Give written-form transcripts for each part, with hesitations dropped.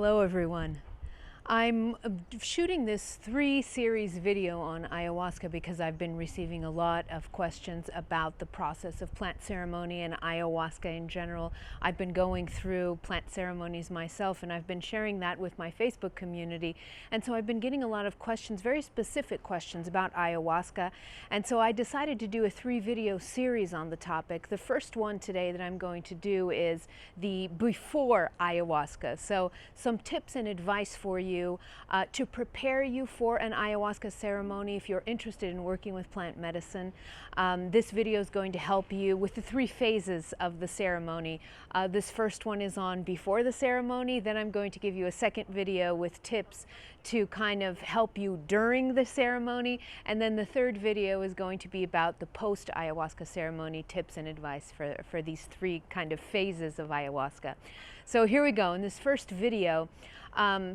Hello everyone. I'm shooting this 3-series video on ayahuasca because I've been receiving a lot of questions about the process of plant ceremony and ayahuasca in general. I've been going through plant ceremonies myself and I've been sharing that with my Facebook community, and so I've been getting a lot of questions, very specific questions about ayahuasca, and so I decided to do a 3-video series on the topic. The first one today that I'm going to do is the before ayahuasca, so some tips and advice for you to prepare you for an ayahuasca ceremony if you're interested in working with plant medicine. This video is going to help you with the 3 phases of the ceremony. This first one is on before the ceremony, then I'm going to give you a second video with tips to kind of help you during the ceremony, and then the third video is going to be about the post ayahuasca ceremony tips and advice for these 3 kind of phases of ayahuasca. So here we go. In this first video,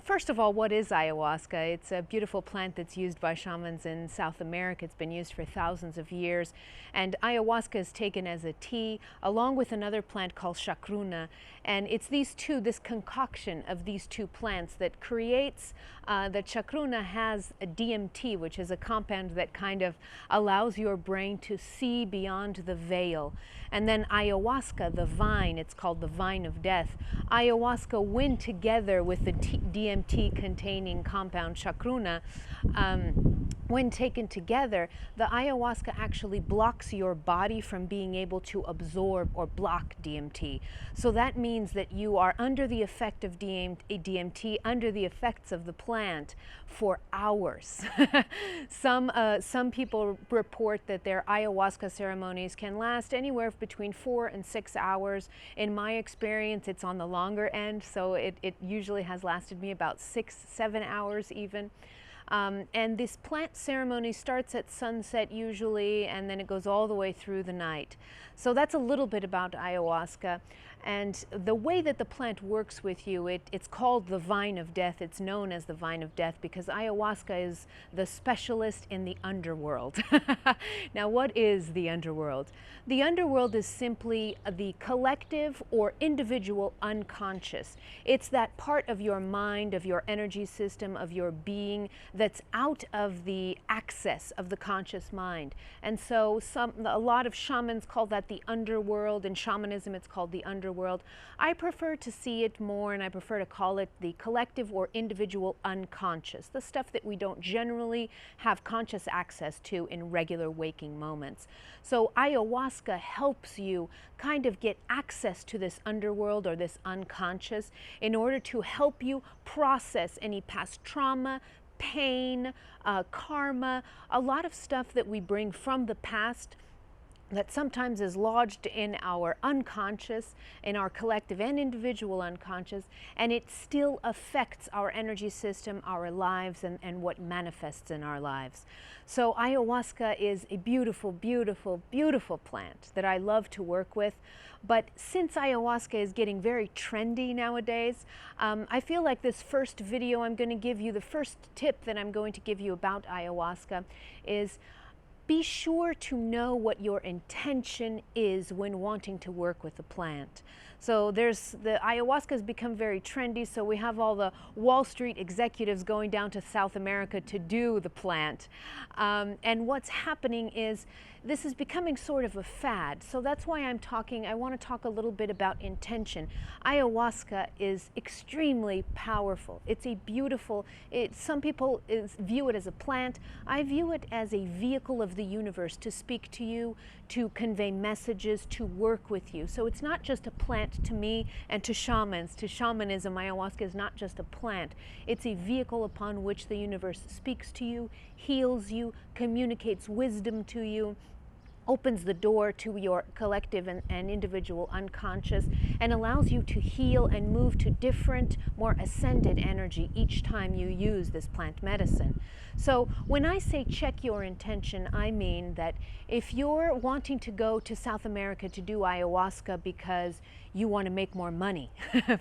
first of all, what is ayahuasca? It's a beautiful plant that's used by shamans in South America. It's been used for thousands of years, and ayahuasca is taken as a tea along with another plant called chacruna, and it's these two, this concoction of these 2 plants that creates, the chacruna has a DMT, which is a compound that kind of allows your brain to see beyond the veil. And then ayahuasca, the vine, it's called the vine of death. Ayahuasca, when together with the DMT containing compound chacruna, when taken together, the ayahuasca actually blocks your body from being able to absorb or block DMT. So that means that you are under the effect of DMT, under the effects of the plant for hours. Some people report that their ayahuasca ceremonies can last anywhere between 4 and 6 hours. In my experience, it's on the longer end, so it usually has lasted me about 6-7 hours even. And this plant ceremony starts at sunset usually, and then it goes all the way through the night. So that's a little bit about ayahuasca. And the way that the plant works with you, it's called the vine of death. It's known as the vine of death because ayahuasca is the specialist in the underworld. Now, what is the underworld? The underworld is simply the collective or individual unconscious. It's that part of your mind, of your energy system, of your being that's out of the access of the conscious mind. And so a lot of shamans call that the underworld. In shamanism, it's called the underworld. I prefer to see it more, and I prefer to call it the collective or individual unconscious, the stuff that we don't generally have conscious access to in regular waking moments. So ayahuasca helps you kind of get access to this underworld or this unconscious in order to help you process any past trauma, pain, karma, a lot of stuff that we bring from the past that sometimes is lodged in our unconscious, in our collective and individual unconscious, and it still affects our energy system, our lives, and what manifests in our lives. So ayahuasca is a beautiful, beautiful, beautiful plant that I love to work with. But since ayahuasca is getting very trendy nowadays, I feel like this first video I'm going to give you, the first tip that I'm going to give you about ayahuasca is be sure to know what your intention is when wanting to work with the plant. So the ayahuasca has become very trendy, so we have all the Wall Street executives going down to South America to do the plant. And what's happening is this is becoming sort of a fad. So that's why I want to talk a little bit about intention. Ayahuasca is extremely powerful. It's a beautiful, some people view it as a plant. I view it as a vehicle of the universe to speak to you, to convey messages, to work with you. So it's not just a plant to me and to shamans. To shamanism, ayahuasca is not just a plant. It's a vehicle upon which the universe speaks to you, heals you, communicates wisdom to you, opens the door to your collective and individual unconscious, and allows you to heal and move to different, more ascended energy each time you use this plant medicine. So when I say check your intention, I mean that if you're wanting to go to South America to do ayahuasca because you want to make more money,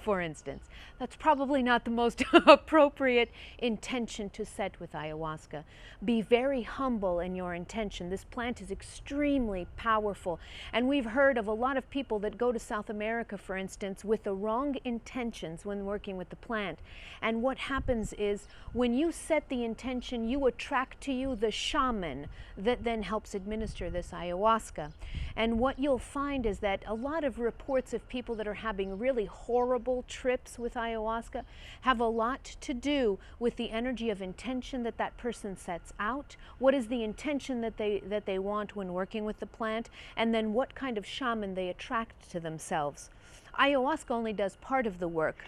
for instance, that's probably not the most appropriate intention to set with ayahuasca. Be very humble in your intention. This plant is extremely extremely powerful. And we've heard of a lot of people that go to South America, for instance, with the wrong intentions when working with the plant. And what happens is when you set the intention, you attract to you the shaman that then helps administer this ayahuasca. And what you'll find is that a lot of reports of people that are having really horrible trips with ayahuasca have a lot to do with the energy of intention that that person sets out. What is the intention that they want when working with the plant, and then what kind of shaman they attract to themselves. Ayahuasca only does part of the work.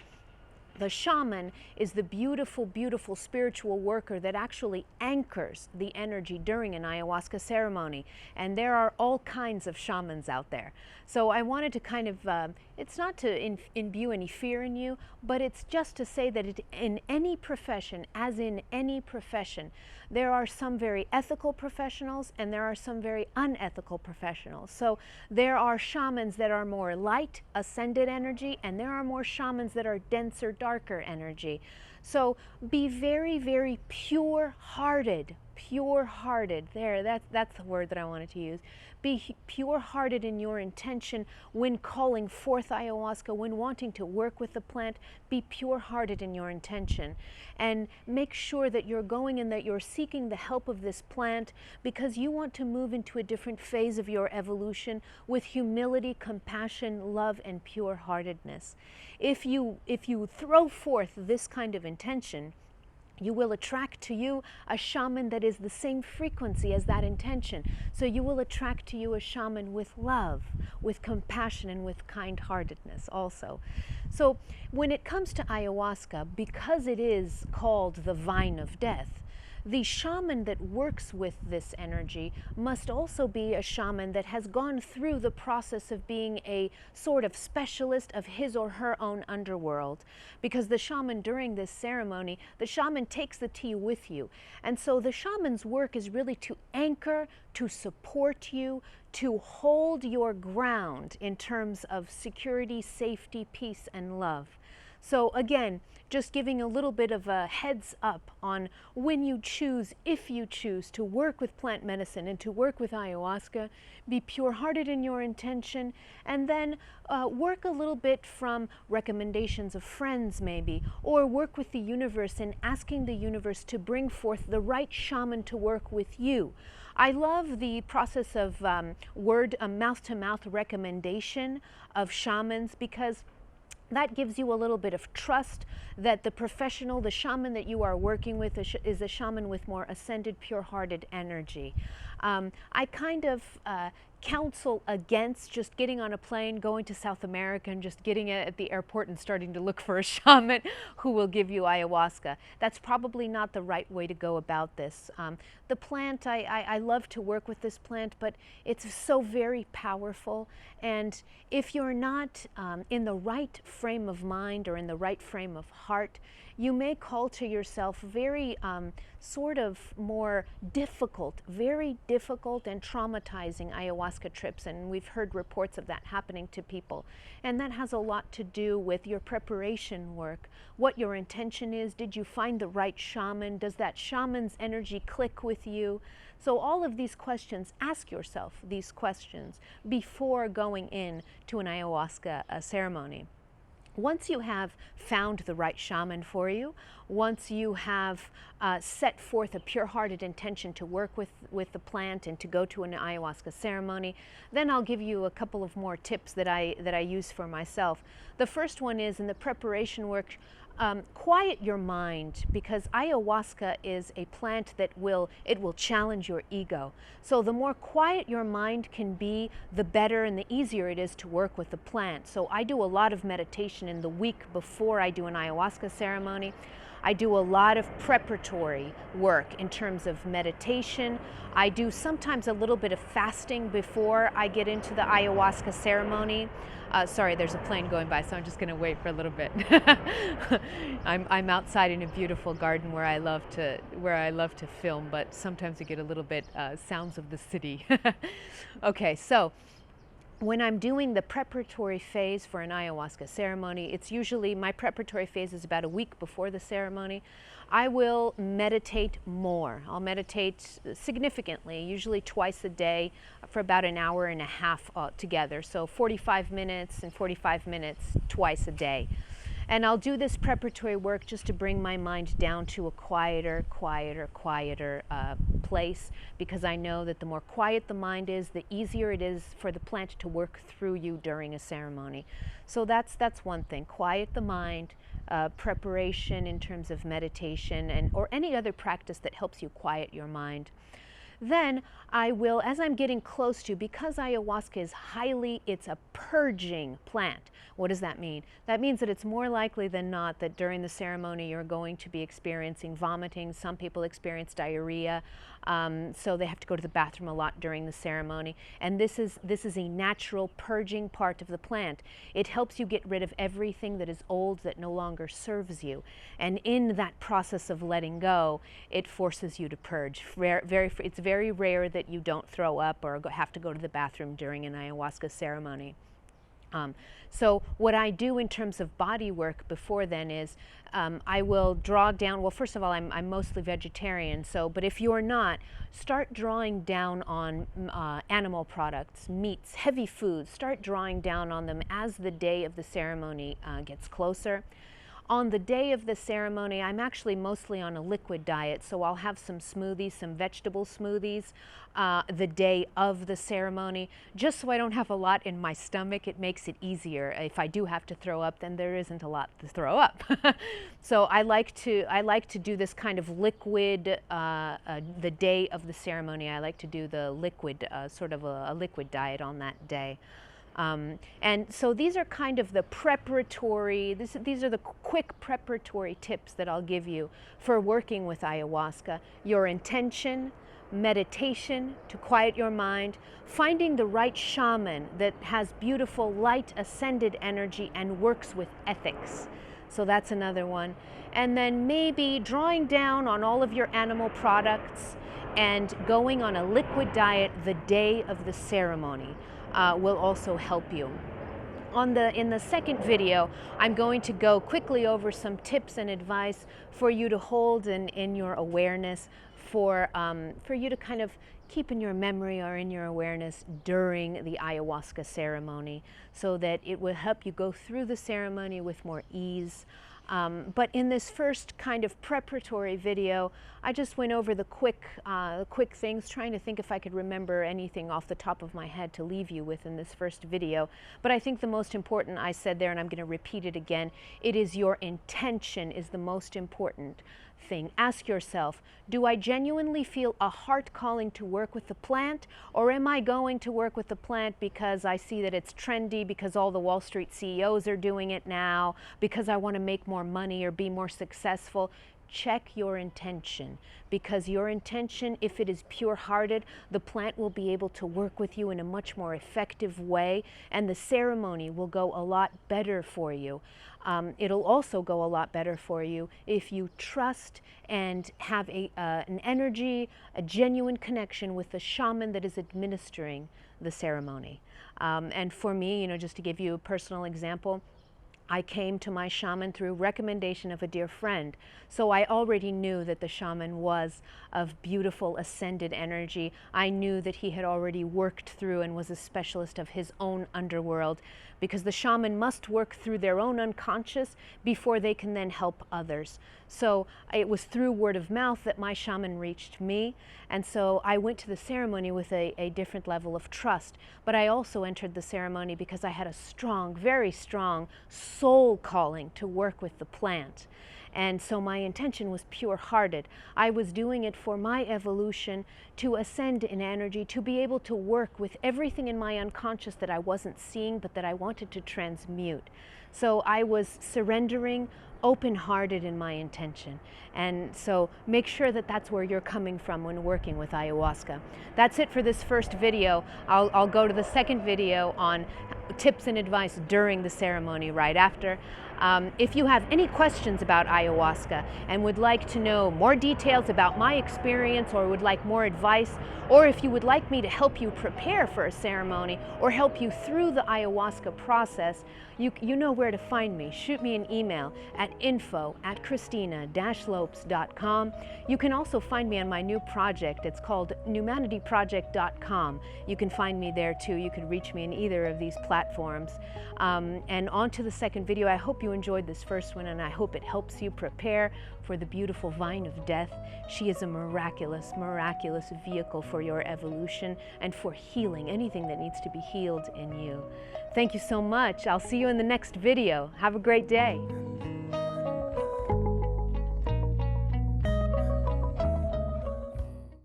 The shaman is the beautiful, beautiful spiritual worker that actually anchors the energy during an ayahuasca ceremony. And there are all kinds of shamans out there. So I wanted to kind of, it's not to imbue any fear in you, but it's just to say that in any profession, as in any profession, there are some very ethical professionals and there are some very unethical professionals. So there are shamans that are more light, ascended energy, and there are more shamans that are denser, darker energy. So be very, very pure-hearted. Pure-hearted. There, that's the word that I wanted to use. Be pure-hearted in your intention when calling forth ayahuasca, when wanting to work with the plant. Be pure-hearted in your intention. And make sure that you're going and that you're seeking the help of this plant because you want to move into a different phase of your evolution with humility, compassion, love, and pure-heartedness. If you throw forth this kind of intention, you will attract to you a shaman that is the same frequency as that intention. So you will attract to you a shaman with love, with compassion, and with kind-heartedness also. So when it comes to ayahuasca, because it is called the vine of death, the shaman that works with this energy must also be a shaman that has gone through the process of being a sort of specialist of his or her own underworld. Because the shaman during this ceremony, the shaman takes the tea with you. And so the shaman's work is really to anchor, to support you, to hold your ground in terms of security, safety, peace, and love. So again, just giving a little bit of a heads up on when you choose, if you choose to work with plant medicine and to work with ayahuasca, be pure-hearted in your intention, and then work a little bit from recommendations of friends maybe, or work with the universe in asking the universe to bring forth the right shaman to work with you. I love the process of mouth-to-mouth recommendation of shamans because that gives you a little bit of trust that the professional, the shaman that you are working with is a shaman with more ascended, pure-hearted energy. I kind of counsel against just getting on a plane, going to South America and just getting it at the airport and starting to look for a shaman who will give you ayahuasca. That's probably not the right way to go about this. The plant, I love to work with this plant, but it's so very powerful. And if you're not in the right frame of mind or in the right frame of heart, you may call to yourself very sort of more difficult, very difficult and traumatizing ayahuasca trips. And we've heard reports of that happening to people. And that has a lot to do with your preparation work, what your intention is. Did you find the right shaman? Does that shaman's energy click with you? So all of these questions, ask yourself these questions before going in to an ayahuasca ceremony. Once you have found the right shaman for you, once you have set forth a pure-hearted intention to work with the plant and to go to an ayahuasca ceremony, then I'll give you a couple of more tips that I use for myself. The first one is in the preparation work, quiet your mind, because ayahuasca is a plant that will challenge your ego. So the more quiet your mind can be, the better and the easier it is to work with the plant. So I do a lot of meditation in the week before I do an ayahuasca ceremony. I do a lot of preparatory work in terms of meditation. I do sometimes a little bit of fasting before I get into the ayahuasca ceremony. Sorry, there's a plane going by, so I'm just going to wait for a little bit. I'm outside in a beautiful garden where I love to film, but sometimes you get a little bit sounds of the city. Okay, so when I'm doing the preparatory phase for an ayahuasca ceremony, it's usually, my preparatory phase is about a week before the ceremony. I will meditate more. I'll meditate significantly, usually twice a day for about an hour and a half together. So 45 minutes and 45 minutes twice a day. And I'll do this preparatory work just to bring my mind down to a quieter place, because I know that the more quiet the mind is, the easier it is for the plant to work through you during a ceremony. So that's one thing. Quiet the mind, preparation in terms of meditation and or any other practice that helps you quiet your mind. Then I will, as I'm getting close to, because ayahuasca is it's a purging plant. What does that mean? That means that it's more likely than not that during the ceremony you're going to be experiencing vomiting. Some people experience diarrhea, so they have to go to the bathroom a lot during the ceremony. And this is a natural purging part of the plant. It helps you get rid of everything that is old, that no longer serves you. And in that process of letting go, it forces you to purge. It's very rare that you don't throw up or have to go to the bathroom during an ayahuasca ceremony. So what I do in terms of body work before then is I will draw down, well, first of all, I'm mostly vegetarian, but if you're not, start drawing down on animal products, meats, heavy foods. Start drawing down on them as the day of the ceremony gets closer. On the day of the ceremony, I'm actually mostly on a liquid diet, so I'll have some smoothies, some vegetable smoothies the day of the ceremony, just so I don't have a lot in my stomach. It makes it easier. If I do have to throw up, then there isn't a lot to throw up. So I like to do this kind of liquid the day of the ceremony. I like to do the liquid, sort of a liquid diet on that day. And so these are kind of the preparatory, these are the quick preparatory tips that I'll give you for working with ayahuasca. Your intention, meditation to quiet your mind, finding the right shaman that has beautiful light ascended energy and works with ethics. So that's another one. And then maybe drawing down on all of your animal products and going on a liquid diet the day of the ceremony. Will also help you. In the second video, I'm going to go quickly over some tips and advice for you to hold in your awareness, for you to kind of keep in your memory or in your awareness during the ayahuasca ceremony, so that it will help you go through the ceremony with more ease. But in this first kind of preparatory video, I just went over the quick things, trying to think if I could remember anything off the top of my head to leave you with in this first video. But I think the most important I said there, and I'm going to repeat it again, it is your intention is the most important thing. Ask yourself, do I genuinely feel a heart calling to work with the plant, or am I going to work with the plant because I see that it's trendy, because all the Wall Street CEOs are doing it now, because I want to make more money or be more successful? Check your intention, because your intention, if it is pure-hearted, the plant will be able to work with you in a much more effective way, and the ceremony will go a lot better for you. It'll also go a lot better for you if you trust and have an energy, a genuine connection with the shaman that is administering the ceremony. And for me, just to give you a personal example, I came to my shaman through recommendation of a dear friend. So I already knew that the shaman was of beautiful ascended energy. I knew that he had already worked through and was a specialist of his own underworld, because the shaman must work through their own unconscious before they can then help others. So it was through word of mouth that my shaman reached me. And so I went to the ceremony with a different level of trust. But I also entered the ceremony because I had a strong, very strong soul calling to work with the plant. And so my intention was pure-hearted. I was doing it for my evolution, to ascend in energy, to be able to work with everything in my unconscious that I wasn't seeing, but that I wanted to transmute. So I was surrendering, open-hearted in my intention. And so make sure that that's where you're coming from when working with ayahuasca. That's it for this first video. I'll go to the second video on tips and advice during the ceremony right after. If you have any questions about ayahuasca and would like to know more details about my experience, or would like more advice, or if you would like me to help you prepare for a ceremony or help you through the ayahuasca process, you know where to find me. Shoot me an email at info@christina-lopes.com. You can also find me on my new project. It's called numanityproject.com. You can find me there too. You can reach me in either of these platforms. And on to the second video. I hope you enjoyed this first one, and I hope it helps you prepare for the beautiful vine of death. She is a miraculous, miraculous vehicle for your evolution and for healing anything that needs to be healed in you. Thank you so much. I'll see you in the next video. Have a great day.